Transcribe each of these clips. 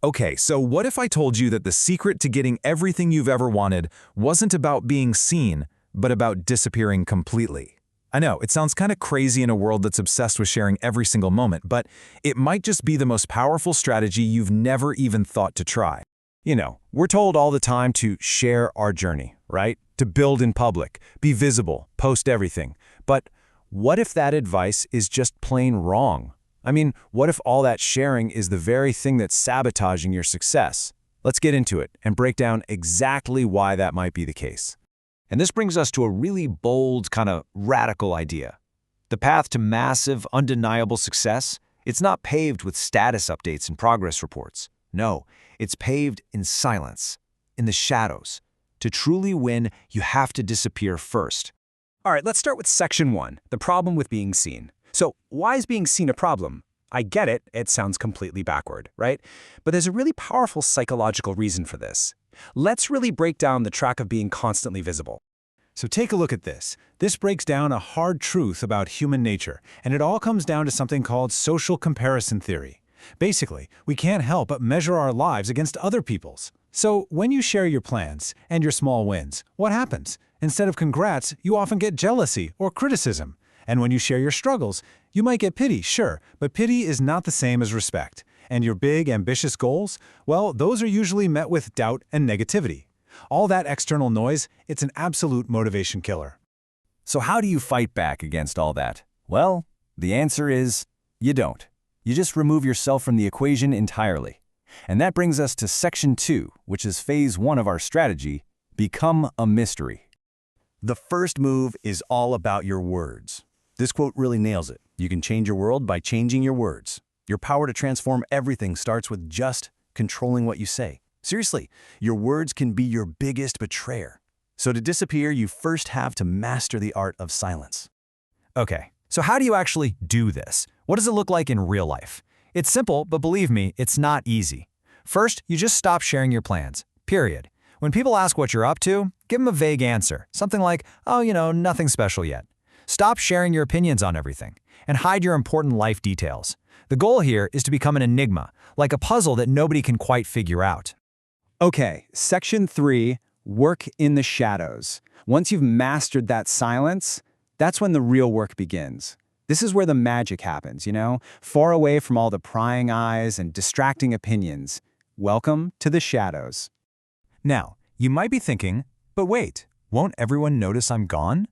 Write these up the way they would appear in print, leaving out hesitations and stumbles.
Okay, so what if I told you that the secret to getting everything you've ever wanted wasn't about being seen, but about disappearing completely? I know, it sounds kind of crazy in a world that's obsessed with sharing every single moment, but it might just be the most powerful strategy you've never even thought to try. You know, we're told all the time to share our journey, right? To build in public, be visible, post everything. But what if that advice is just plain wrong? I mean, what if all that sharing is the very thing that's sabotaging your success? Let's get into it and break down exactly why that might be the case. And this brings us to a really bold, kind of radical idea. The path to massive, undeniable success, it's not paved with status updates and progress reports. No, it's paved in silence, in the shadows. To truly win, you have to disappear first. All right, let's start with section 1, the problem with being seen. So why is being seen a problem? I get it, it sounds completely backward, right? But there's a really powerful psychological reason for this. Let's really break down the track of being constantly visible. So take a look at this. This breaks down a hard truth about human nature, and it all comes down to something called social comparison theory. Basically, we can't help but measure our lives against other people's. So when you share your plans and your small wins, what happens? Instead of congrats, you often get jealousy or criticism. And when you share your struggles, you might get pity, sure, but pity is not the same as respect. And your big, ambitious goals, well, those are usually met with doubt and negativity. All that external noise, it's an absolute motivation killer. So how do you fight back against all that? Well, the answer is you don't. You just remove yourself from the equation entirely. And that brings us to section 2, which is phase 1 of our strategy, become a mystery. The first move is all about your words. This quote really nails it. You can change your world by changing your words. Your power to transform everything starts with just controlling what you say. Seriously, your words can be your biggest betrayer. So to disappear, you first have to master the art of silence. Okay, so how do you actually do this? What does it look like in real life? It's simple, but believe me, it's not easy. First, you just stop sharing your plans, period. When people ask what you're up to, give them a vague answer, something like, oh, nothing special yet. Stop sharing your opinions on everything, and hide your important life details. The goal here is to become an enigma, like a puzzle that nobody can quite figure out. Okay, section 3, work in the shadows. Once you've mastered that silence, that's when the real work begins. This is where the magic happens, far away from all the prying eyes and distracting opinions. Welcome to the shadows. Now, you might be thinking, but wait, won't everyone notice I'm gone?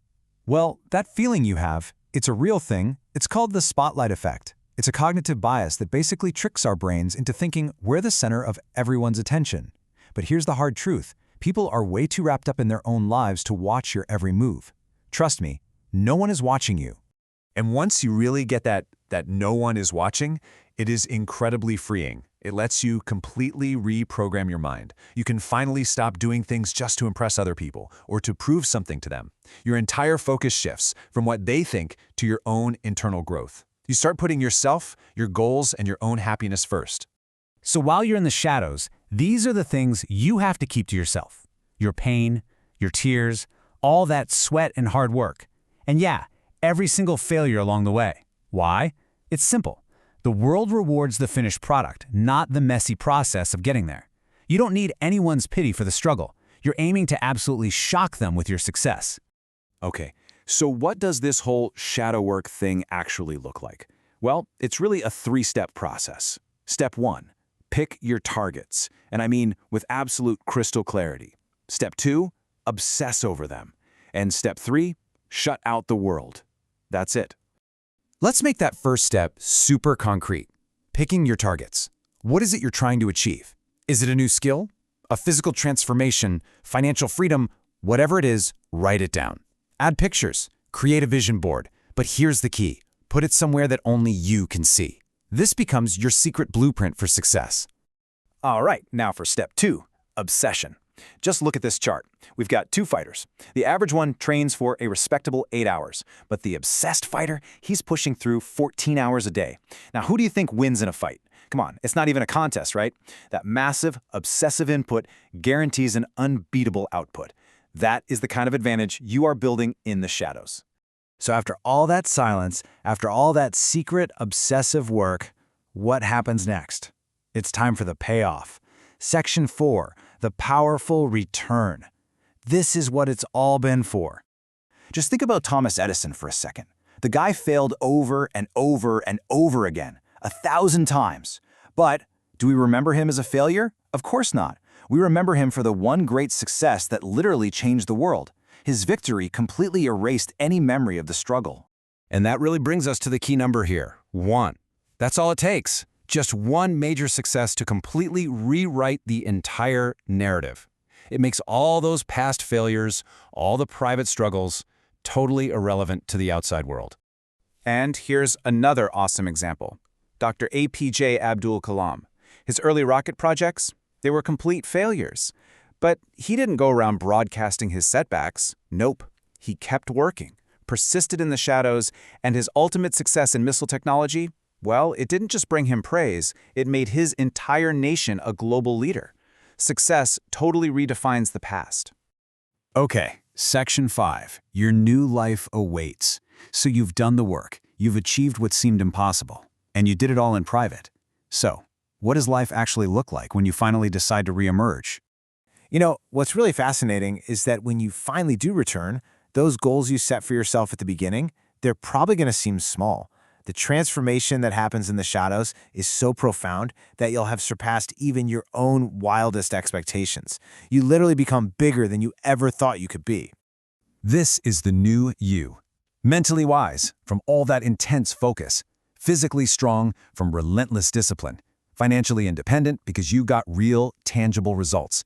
Well, that feeling you have, it's a real thing. It's called the spotlight effect. It's a cognitive bias that basically tricks our brains into thinking we're the center of everyone's attention. But here's the hard truth. People are way too wrapped up in their own lives to watch your every move. Trust me, no one is watching you. And once you really get that no one is watching, it is incredibly freeing. It lets you completely reprogram your mind. You can finally stop doing things just to impress other people or to prove something to them. Your entire focus shifts from what they think to your own internal growth. You start putting yourself, your goals, and your own happiness first. So while you're in the shadows, these are the things you have to keep to yourself. Your pain, your tears, all that sweat and hard work. And yeah, every single failure along the way. Why? It's simple. The world rewards the finished product, not the messy process of getting there. You don't need anyone's pity for the struggle. You're aiming to absolutely shock them with your success. Okay, so what does this whole shadow work thing actually look like? Well, it's really a 3-step process. Step 1, pick your targets, and I mean with absolute crystal clarity. Step 2, obsess over them. And step 3, shut out the world. That's it. Let's make that first step super concrete. Picking your targets. What is it you're trying to achieve? Is it a new skill? A physical transformation? Financial freedom? Whatever it is, write it down. Add pictures. Create a vision board. But here's the key. Put it somewhere that only you can see. This becomes your secret blueprint for success. All right, now for step 2, obsession. Just look at this chart. We've got 2 fighters. The average one trains for a respectable 8 hours, but the obsessed fighter, he's pushing through 14 hours a day. Now, who do you think wins in a fight? Come on, it's not even a contest, right? That massive, obsessive input guarantees an unbeatable output. That is the kind of advantage you are building in the shadows. So after all that silence, after all that secret, obsessive work, what happens next? It's time for the payoff. Section 4, the powerful return. This is what it's all been for. Just think about Thomas Edison for a second. The guy failed over and over and over again, 1,000 times. But do we remember him as a failure? Of course not. We remember him for the one great success that literally changed the world. His victory completely erased any memory of the struggle. And that really brings us to the key number here, 1. That's all it takes. Just one major success to completely rewrite the entire narrative. It makes all those past failures, all the private struggles, totally irrelevant to the outside world. And here's another awesome example. Dr. APJ Abdul Kalam. His early rocket projects, they were complete failures. But he didn't go around broadcasting his setbacks. Nope. He kept working, persisted in the shadows, and his ultimate success in missile technology, well, it didn't just bring him praise, it made his entire nation a global leader. Success totally redefines the past. Okay, Section 5. Your new life awaits. So you've done the work, you've achieved what seemed impossible, and you did it all in private. So, what does life actually look like when you finally decide to reemerge? You know, what's really fascinating is that when you finally do return, those goals you set for yourself at the beginning, they're probably going to seem small. The transformation that happens in the shadows is so profound that you'll have surpassed even your own wildest expectations. You literally become bigger than you ever thought you could be. This is the new you. Mentally wise from all that intense focus. Physically strong from relentless discipline. Financially independent because you got real, tangible results.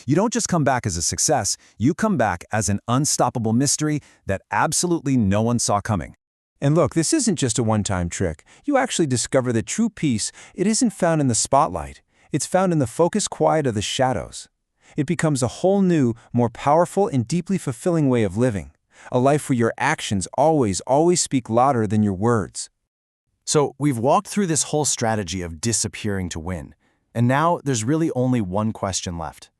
You don't just come back as a success, you come back as an unstoppable mystery that absolutely no one saw coming. And look, this isn't just a one-time trick. You actually discover that true peace, it isn't found in the spotlight. It's found in the focused quiet of the shadows. It becomes a whole new, more powerful and deeply fulfilling way of living. A life where your actions always speak louder than your words. So we've walked through this whole strategy of disappearing to win. And now there's really only one question left.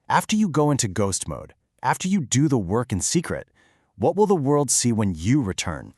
After you go into ghost mode, after you do the work in secret, what will the world see when you return?